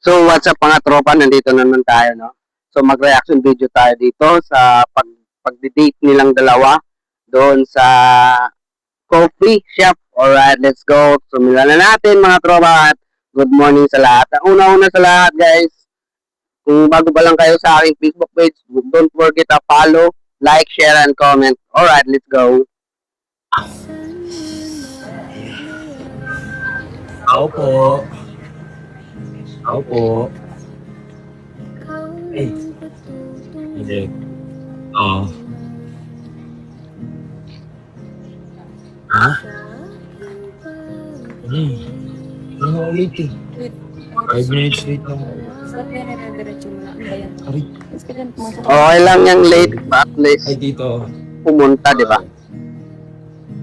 So what's up mga tropa, nandito na naman tayo, no? So mag-reaction video tayo dito sa pag-date nilang dalawa doon sa coffee shop. Alright, let's go. Sumila na natin mga tropa at good morning sa lahat. Ang una-una sa lahat guys, kung bago pa lang kayo sa aking Facebook page, don't forget to follow, like, share, and comment. Alright, let's go. Opo. Opo. Eh. Hindi. Oo. Ha? Ano na ulit eh? 5 minutes late na. Ba't may nire-diretso mo na? Ano ba yan? Aray. Mas ka dyan pumasok. Okay lang yung late, but at least Ay, dito. pumunta, di ba?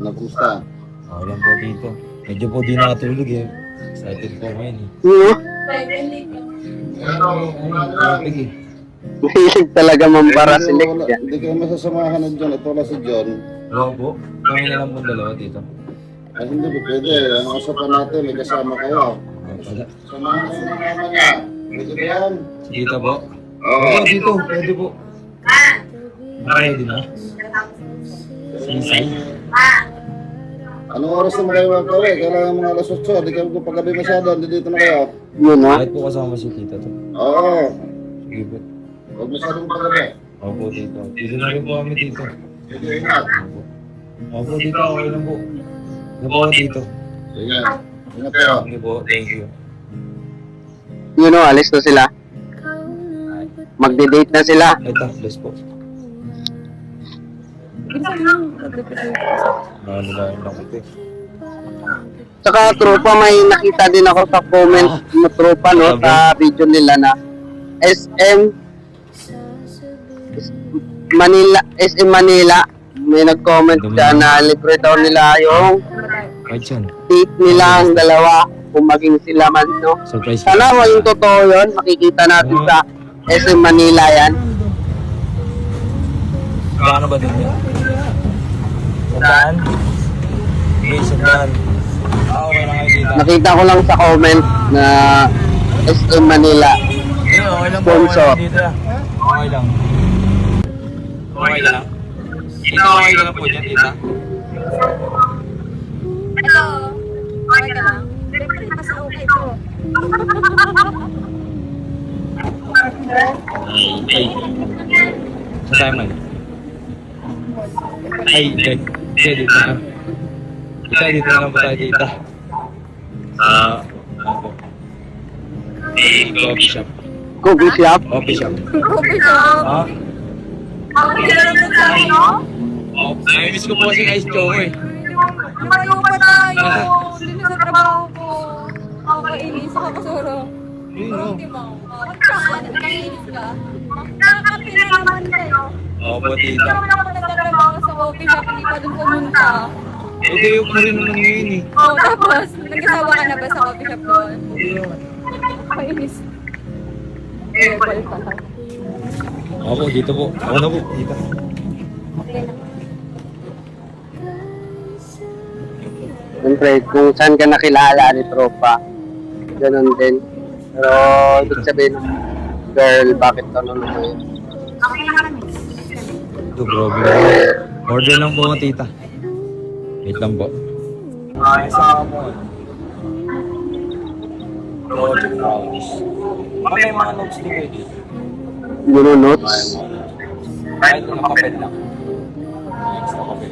Nagusta. Okay lang po dito. Medyo po di nakatulog eh. Excited po ngayon eh. Traffic eh. Mahilig talaga mambara si Lex yan. Hindi kayo masasamahan na John. Ito lang si John. Hello po. Kami na lang po dalawa dito. Ay, hindi ba pwede? Ang usapan natin, may kasama kayo. Pala. Samahan kayo ng mama niya. Pwede ba yan? Dito po. Oo. Oo, dito. Pwede po. Ready na? Sinsay? Anong oras naman kayo magkawin? Kailangan mga alas 8. Hindi kayo paggabi masyado. Hindi dito na kayo. Yun, no? Kahit po kasama si tita to. Oo. Sige po. Huwag masyadong paggabi. Opo dito. Dito na rin po kami dito. Sige, ingat. Opo dito. Okay lang po. Ano po ako dito? Sige. Ingat kayo. Sige po. Thank you. Yun, no? Alis na sila. Magde-date na sila. Ito. Bless po. Minsan lang, nag-represent ko sa Nalalayan lang ito eh. Saka tropa, may nakita din ako sa comment ng tropa, no? Sa video nila na SM Manila. May nag-comment siya na libre daw nila yung Kahit yan. date nila ang dalawa kung maging sila man, no? Surprise. Sana maging totoo yun. Makikita natin sa SM Manila yan. Paano ba din yan? Sandaan? Okay, sandaan. Okay lang kayo dito. Nakita ko lang sa comment na SM Manila. Hindi, okay lang po. Sponsor. Okay lang dito. Okay lang. Okay lang. Dito okay lang po dyan, tita. Hello! Okay ka lang? Siyempre, kasi okay to. Ay. Saan tayo man? Ay, dito na. Dito na lang po tayo, tita. Ano po? Coffee shop. Cookie shop. Coffee shop. Okay to. Ah? Okay ka lang sa akin, no? Oh, miss ko po kasi ice choco eh. Lumayo pa tayo. Hindi na sa trabaho ko. Ako kainis ako kasuro. Pero hindi mo. Pagkaan, kainis ka. Nakakapila naman kayo. Opo, Hindi tita. naman ako nagtatrabaho sa coffee shop. Hindi pa doon pumunta. Ito yung pa rin naman ngayon eh. Oh, tapos, nag-asawa ka na ba sa coffee shop doon? Kainis. Bal pa lang. Opo, dito po. Ako na po, tita. Okay na. Siyempre, kung saan ka nakilala ni tropa, ganun din. Pero, ibig sabihin, girl, bakit ano na yun? Okay na kami. Ito, grabe. Order lang po, tita. Wait lang po. Sama mo. Order brownies. May mga notes din kayo dito. Yun yung notes. Kahit mga papel lang. Extra papel.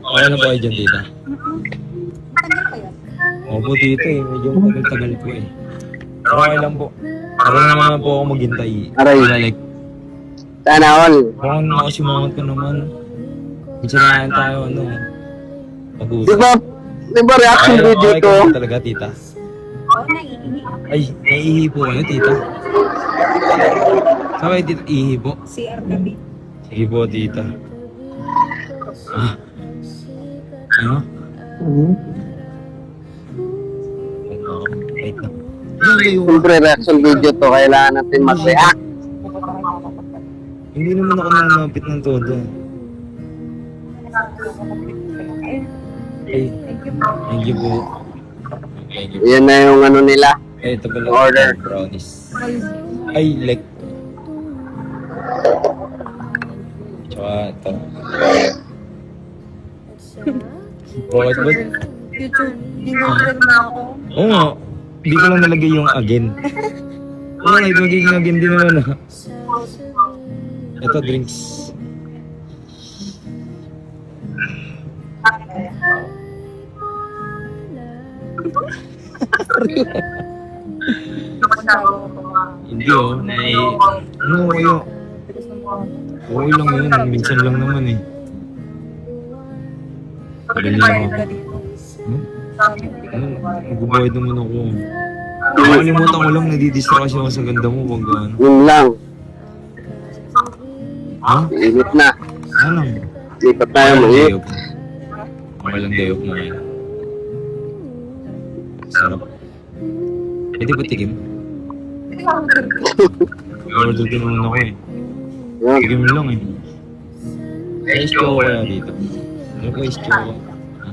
Okay na po kayo dyan, tita? Tagal pa yun. Opo, dito eh. Medyo tagal-tagal po eh. Pero okay lang po. Para naman po ako maghintay. Aray. Like, Sana all. kung nakasimangot ka naman. Minsan na yan tayo, ano. Pag-uusap. Di ba reaction Okay, video okay to? ka talaga, tita. Oo, naiihi. Ay, naiihi po kayo, tita. Sabay, tita, ihi po. CR tabi. Sige po, tita. Ah? Ano? Wait lang. Siyempre, reaction video to. Kailangan natin mag-react. Hindi naman ako nanapit ng todo. Ay, thank you po. Thank you. Yan na yung ano nila. Eh, ito pala. Order. Brownies. Ay, like. Tsaka ito. Bakit ba? YouTube. Ginugol na ako. Oo nga. Hindi ko lang nalagay yung again. Oo nga, magiging again din naman ah. Ito, drinks. Hindi oh. Ano, kayo? Okay lang yun. Minsan lang naman eh. Tagal lang ako. Magbabayad naman ako. Nakalimutan ko lang, nadidistract ako sa ganda mo. Wag ano. Yun lang. Ha? Limit na. Ano? Lipat tayo mo. Okay lang dayop mo yun. Sarap. Pwede ba tigim? Order ko naman ako eh. Yan. Tigim lang eh. Ice choco kaya dito. Ano ko ice choco? Ha?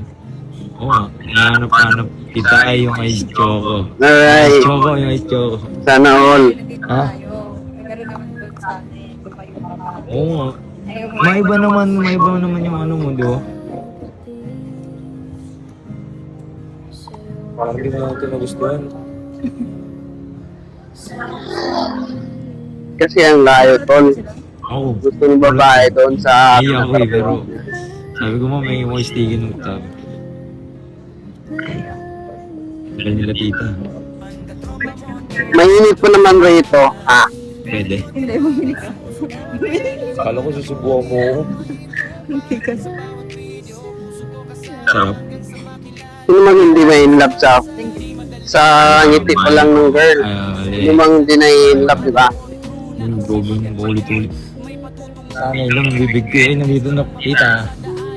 Oo nga, hinahanap-hanap kita ay yung ice choco. Ice Alright. choco, yung ice choco. Sana all. Nandito Ha? tayo. Meron naman doon sa atin. Tumayo ka pa. Oo nga. Ayaw mo. Maiba naman yung ano mo, di ba? Parang di mo ito nagustuhan. Kasi ang layo, tol. Oo. Gusto ng babae doon sa... Ay, ako eh, pero sabi ko may voice taken ng sabi. Kaya nila tita. Mainit po naman rito. Ah, Pwede. Hindi, bumili ka. Kala ko susubukan mo ako. Hindi ka. Sarap. sino mang hindi may in love sa ngiti pa lang ng girl. Sino mang hindi na in love, di ba? Yung gogo yung ulit-ulit. Sana lang ang bibig ko eh. Nandito na tita.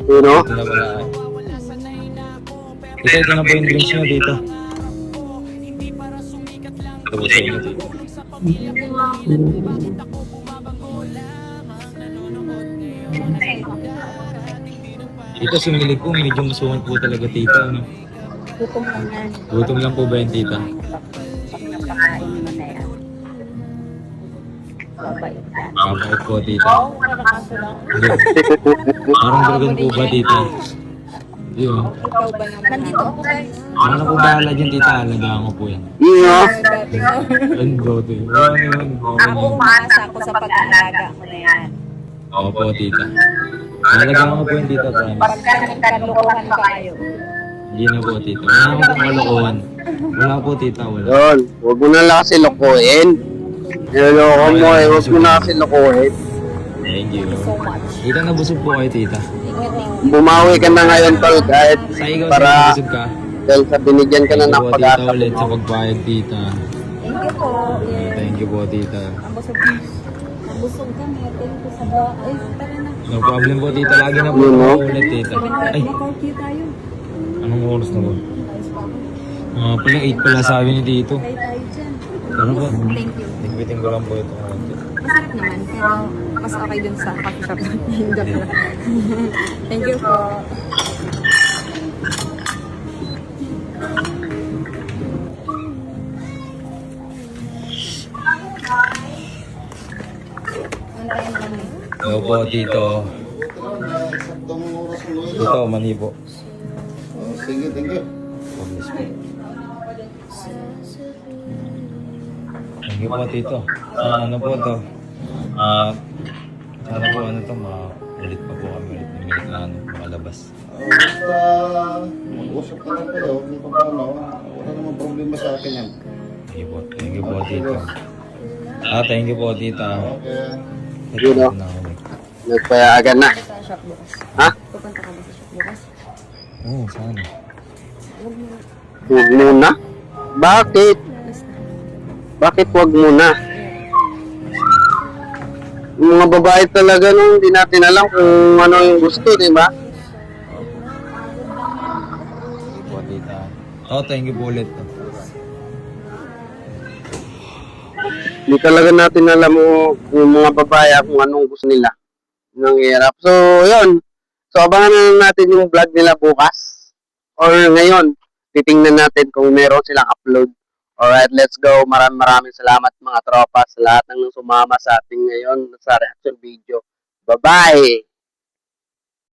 Sino? Ito na wala. Ito na po yung drinks nyo dito. Ito po sa inyo dito. Ito sumilig po, medyo masukan po talaga tita. Ano? Gutom lang yan. Gutom lang po ba yung tita? Napakain mo na yan. Babay yan. Mabait po tita. Oo, nakakaso lang. Hindi. Parang dragon po ba tita? Hindi oh. Ikaw ba naman? Nandito ako guys. Ano na po bahala dyan tita? Alagaan ko po yan. Yun o. Ano ba ito? Ano yun? Ako umaasa ako sa pag-aalaga mo na yan. Oo po tita. Alagaan ko po yan tita, promise. Pagka nagkalukuhan pa kayo. Hindi na po tita. Wala akong pong kalokohan. Wala po tita, wala. Yun. Huwag mo na lang kasi lokohin. Niloloko mo eh. Huwag mo na kasi lokohin. Thank you. So much. Tita, nabusog po kayo tita. Bumawi ka na ngayon, tol, kahit Sa ikaw, para sa nabusog ka. dahil sa binigyan ka na Thank ng you po tita pag-asa. ulit sa pagpayag tita. Thank you po. Thank you po tita. Ang busog ka. Ang busog ka. Meron ko sa bahay. Ay, tara na. No problem po tita. Lagi na po Yun, no? ulit tita. Ay, Makauki tayo. anong oras na po? Ayos pa ako. Pala 8 pala sabi ni tito. Kaya tayo dyan. Ano po? Thank you. Tingbiting ko lang po ito. Masarap naman, pero mas okay dun sa coffee shop. Joke lang. Thank you po. Antayin lang eh. Hello po tito. Saktong oras mo yun. Ito, mani po. Sige, thank you. Thank you po tito. Ano po to? Sana po ano to, ulit pa po kami ulit. Ulit na ano, makalabas. Basta mag-usap na lang kayo kung paano. Wala namang problema sa akin yan. Thank you po tito. Thank you po tita. Okay. Yun, no? Na ako. Nagpayagan na. Sa shop bukas. Ha? Pupunta ka ba sa shop bukas? Oo, sana. Huwag muna. Bakit? Basta. Bakit huwag muna? Yung mga babae talaga no, hindi natin alam kung ano yung gusto, di ba? Po, tita. Oh, thank you po ulit. Hindi talaga natin alam yung mga babae kung anong gusto nila. Nang hirap. So, yun. So, abangan na lang natin yung vlog nila bukas. Or ngayon, titingnan natin kung meron silang upload. Alright, let's go. Maraming salamat mga tropa sa lahat ng sumama sa ating ngayon sa reaction video. Bye-bye!